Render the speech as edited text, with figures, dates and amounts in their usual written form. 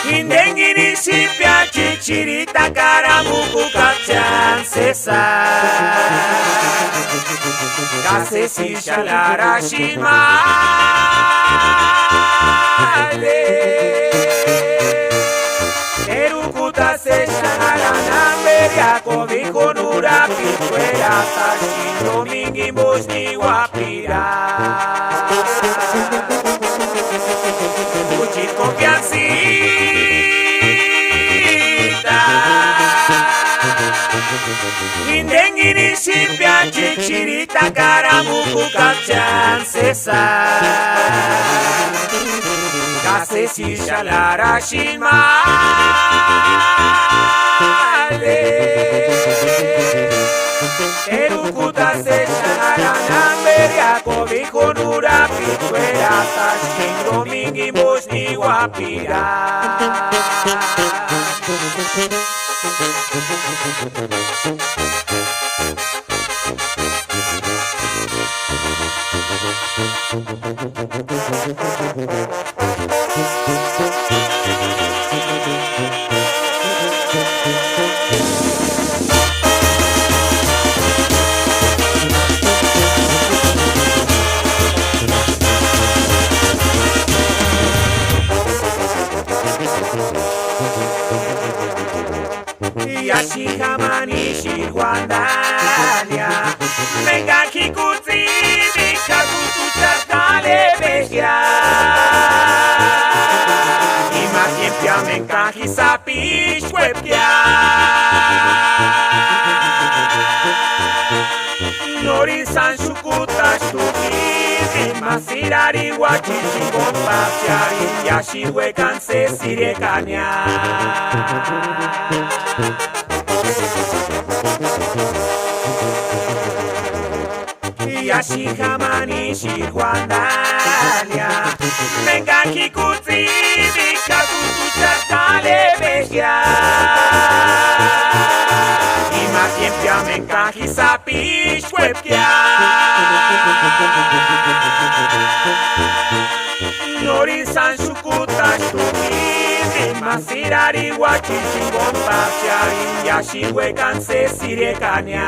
Indengini si piace cirita caramucu caccian sesa Case si shalara shimale Erukuta se shanara namberia Kovi konura pituera Sashi domingi mosni wapira Uchi confiancita Indengini si piace cirita caramucu caccian sesa Case si shalara shimale Erukuta se shanara namberia Kovi konura pituera Sashi domingi mosni wapira Yashikamani shirwandania Menga kikuzi Mikakutu chatale behia Ima kiempia menga hisapi shwepia Nori san shukuta shtuki Masirari wachichi kompasiari Yashirwe kanse sirekanya Yashikamani shirwandania Menga kikuzi Mikakutu chatale behia Ima kiempia menga hisapi shwepia Nori san shukuta shtuki Masirari wachichi kompasiari Yashirwe kanse sirekanya